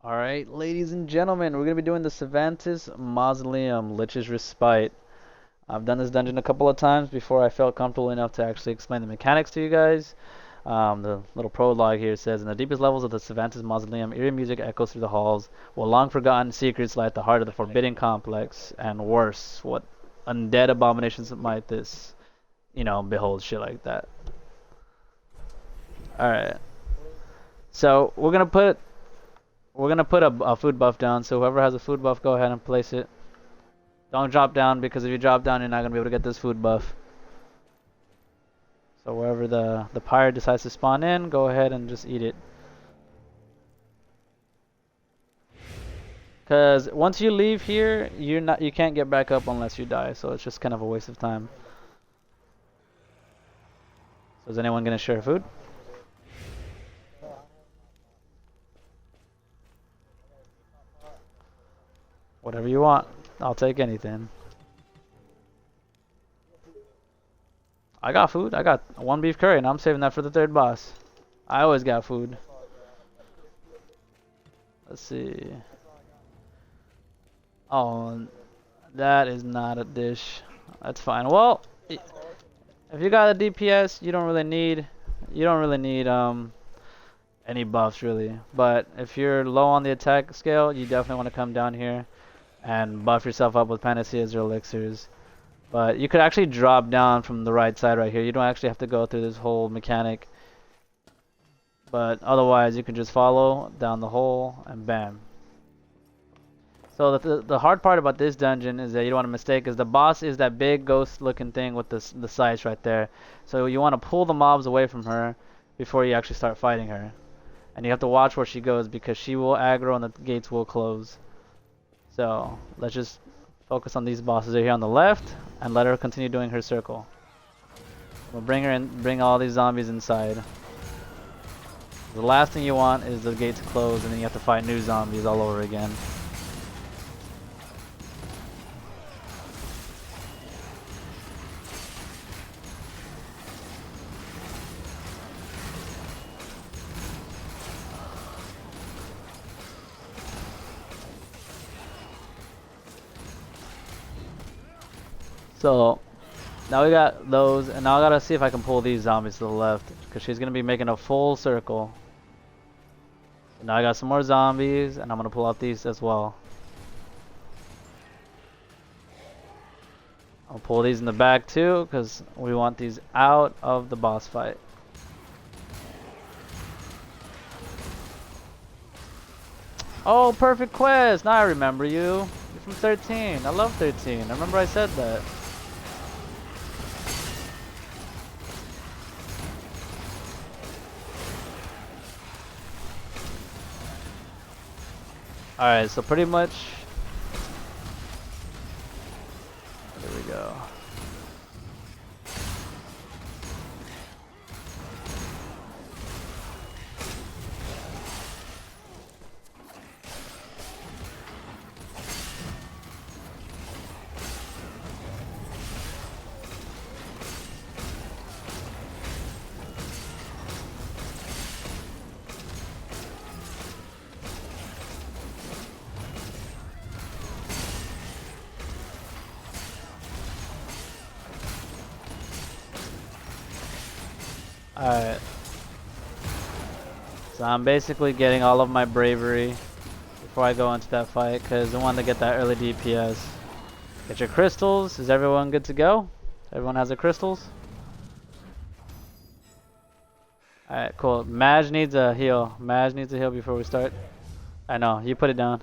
Alright, ladies and gentlemen, we're going to be doing the Savantis Mausoleum, Lich's Respite. I've done this dungeon a couple of times before I felt comfortable enough to actually explain the mechanics to you guys. The little prologue here says, in the deepest levels of the Savantis Mausoleum, eerie music echoes through the halls, while long-forgotten secrets lie at the heart of the forbidden complex. And worse, what undead abominations might this, behold shit like that. Alright, so we're gonna put a food buff down, so whoever has a food buff, go ahead and place it. Don't drop down, because if you drop down, you're not gonna be able to get this food buff. So wherever the pyre decides to spawn in, go ahead and just eat it. Because once you leave here, you can't get back up unless you die, so it's just kind of a waste of time. So is anyone gonna share food? Whatever you want. I'll take anything. I got food. I got one beef curry, and I'm saving that for the third boss. I always got food. Let's see. Oh, that is not a dish. That's fine. Well, if you got a DPS, you don't really need any buffs really. But if you're low on the attack scale, you definitely want to come down here and buff yourself up with panaceas or elixirs. But you could actually drop down from the right side right here. You don't actually have to go through this whole mechanic. But otherwise, you can just follow down the hole and bam. So the hard part about this dungeon is that you don't want to mistake is the boss is that big ghost looking thing with the sights right there. So you want to pull the mobs away from her before you actually start fighting her. And you have to watch where she goes because she will aggro and the gates will close. So let's just focus on these bosses here on the left and let her continue doing her circle. We'll bring her in, bring all these zombies inside. The last thing you want is the gates closed and then you have to fight new zombies all over again. So now we got those, and now I gotta see if I can pull these zombies to the left, because she's gonna be making a full circle. So now I got some more zombies, and I'm gonna pull out these as well. I'll pull these in the back too, because we want these out of the boss fight. Oh, perfect quest! Now I remember you. You're from 13. I love 13. I remember I said that. Alright, so pretty much... There we go. Alright. So I'm basically getting all of my bravery before I go into that fight because I want to get that early DPS. Get your crystals. Is everyone good to go? Everyone has their crystals? Alright, cool. Maj needs a heal. Maj needs a heal before we start. I know, you put it down.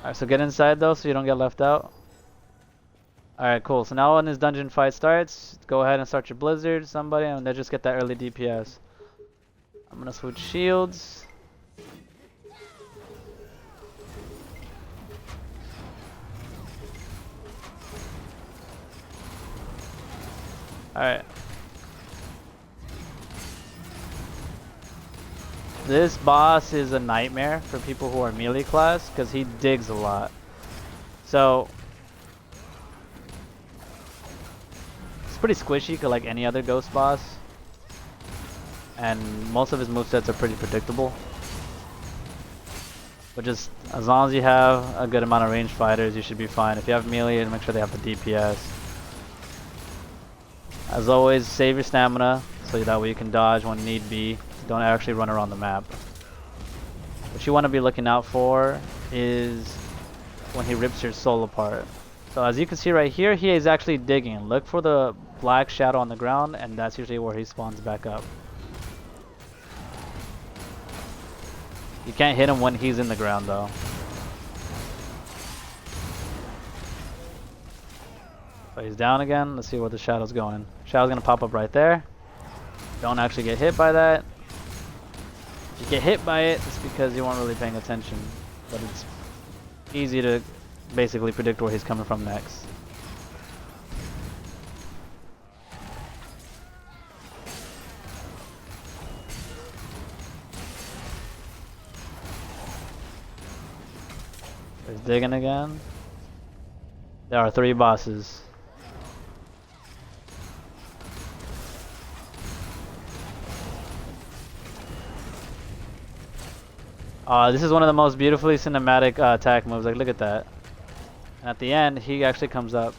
Alright, so get inside though so you don't get left out. Alright, cool. So now when this dungeon fight starts, go ahead and start your blizzard, somebody, and then just get that early DPS. I'm gonna switch shields. Alright. This boss is a nightmare for people who are melee class because he digs a lot. So it's pretty squishy like any other ghost boss. and most of his movesets are pretty predictable. But just as long as you have a good amount of ranged fighters, you should be fine. If you have melee, make sure they have the DPS. As always, save your stamina so that way you can dodge when need be. Don't actually run around the map. What you want to be looking out for is when he rips your soul apart. So as you can see right here, he is actually digging. Look for the black shadow on the ground, and that's usually where he spawns back up. You can't hit him when he's in the ground though. So he's down again. Let's see where the shadow's going. Shadow's gonna pop up right there. Don't actually get hit by that. If you get hit by it, it's because you weren't really paying attention. But it's easy to basically predict where he's coming from next. He's digging again. There are 3 bosses. This is one of the most beautifully cinematic attack moves. Like, look at that. And at the end, he actually comes up.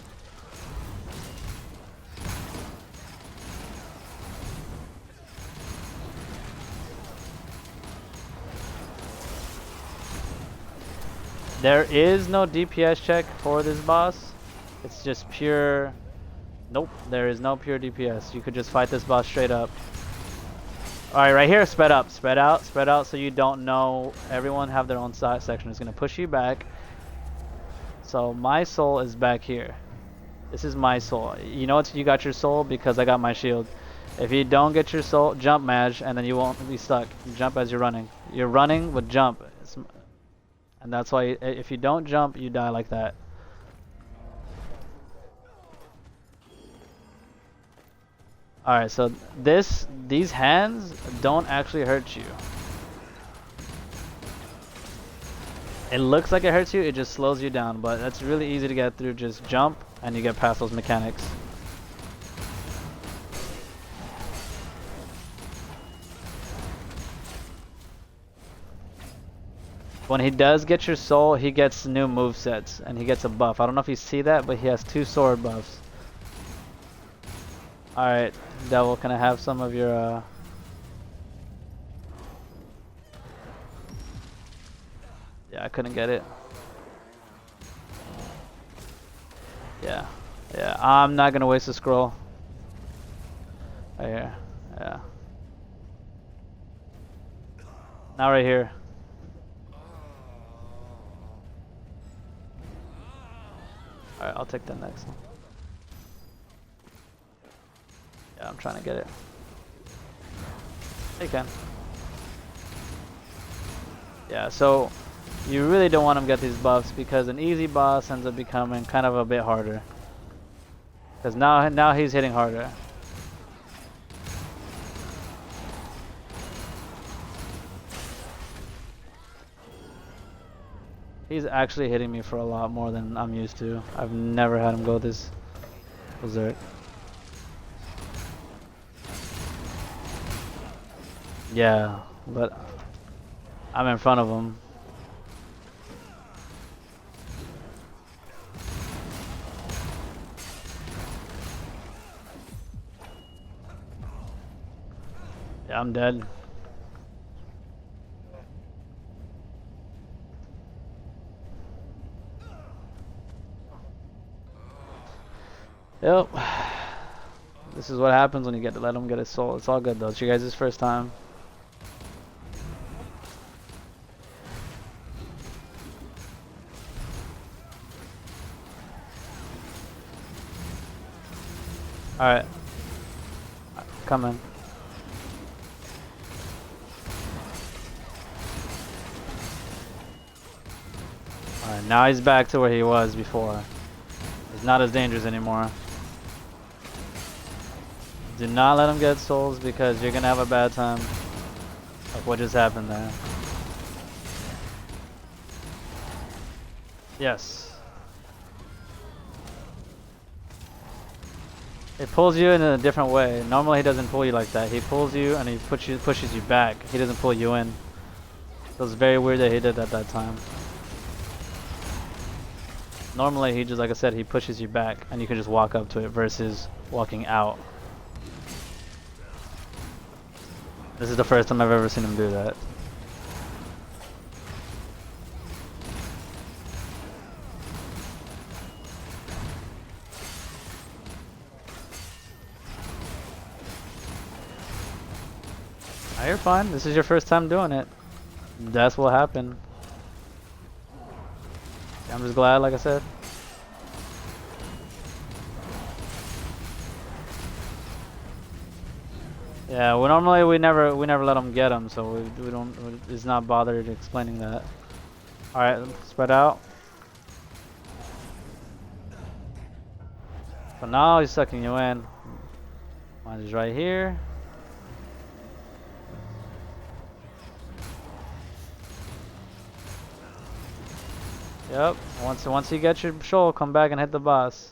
There is no DPS check for this boss. It's just pure... Nope, there is no pure DPS. You could just fight this boss straight up. Alright, right here, spread up, spread out so you don't know. Everyone have their own side section. It's going to push you back. So my soul is back here. This is my soul. You know you got your soul because I got my shield. If you don't get your soul, jump mash, and then you won't be stuck. Jump as you're running. You're running with jump. And that's why if you don't jump, you die like that. Alright, so these hands don't actually hurt you. It looks like it hurts you, it just slows you down, but that's really easy to get through. Just jump and you get past those mechanics. When he does get your soul, he gets new movesets and he gets a buff. I don't know if you see that, but he has 2 sword buffs. Alright, Devil, can I have some of your Yeah, I couldn't get it. Yeah, I'm not gonna waste a scroll. Right here, yeah. Now right here. Alright, I'll take the next one. Yeah, I'm trying to get it. You can. Yeah, so you really don't want him to get these buffs because an easy boss ends up becoming kind of a bit harder. Because now he's hitting harder. He's actually hitting me for a lot more than I'm used to. I've never had him go this berserk. Yeah, but I'm in front of him. Yeah, I'm dead. Yep. This is what happens when you get to let him get his soul. It's all good though. It's your guys' first time. Alright. Come in. Alright, now he's back to where he was before. He's not as dangerous anymore. Do not let him get souls because you're gonna have a bad time. Like what just happened there. Yes. It pulls you in a different way. Normally he doesn't pull you like that. He pulls you and he pushes you back. He doesn't pull you in. So it's very weird that he did at that time. Normally he just, like I said, he pushes you back and you can just walk up to it versus walking out. This is the first time I've ever seen him do that. Ah, you're fine. This is your first time doing it. That's what happened. I'm just glad, like I said. Yeah, well, normally we never let them get them, so we don't. It's not bothered explaining that. All right, spread out. So now he's sucking you in. Mine is right here. Yep. Once you get your shoal, come back and hit the boss.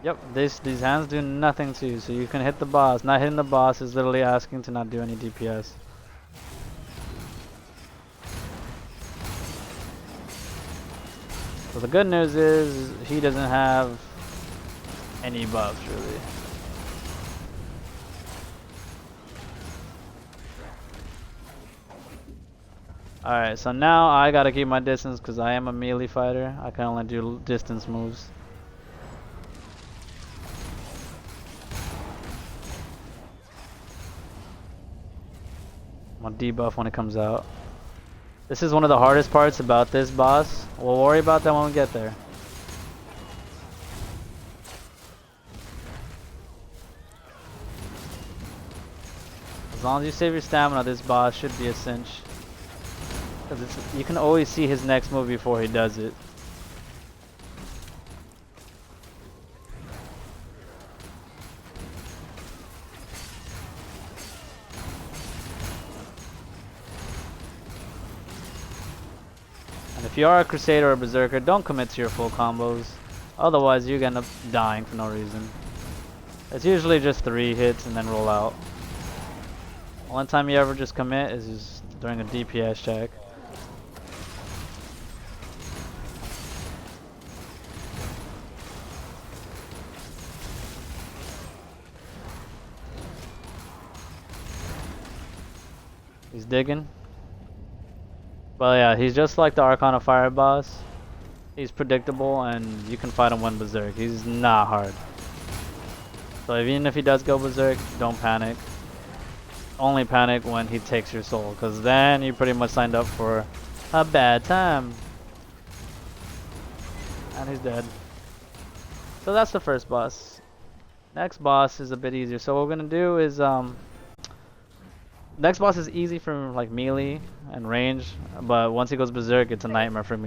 Yep. These hands do nothing to you, so you can hit the boss. Not hitting the boss is literally asking to not do any DPS. So the good news is he doesn't have any buffs really. Alright, so now I gotta keep my distance because I am a melee fighter. I can only do distance moves. I'm gonna debuff when it comes out. This is one of the hardest parts about this boss. We'll worry about that when we get there. As long as you save your stamina, this boss should be a cinch. Because you can always see his next move before he does it. And if you are a Crusader or a Berserker, don't commit to your full combos. Otherwise, you end up dying for no reason. It's usually just 3 hits and then roll out. One time you ever just commit is just during a DPS check. He's digging. Well, yeah, he's just like the Arcana Fire boss. He's predictable and you can fight him when Berserk. He's not hard. So even if he does go Berserk, don't panic. Only panic when he takes your soul, because then you pretty much signed up for a bad time. And he's dead. So that's the first boss. Next boss is a bit easier. So what we're gonna do is next boss is easy for like melee and range, but once he goes berserk, it's a nightmare for me.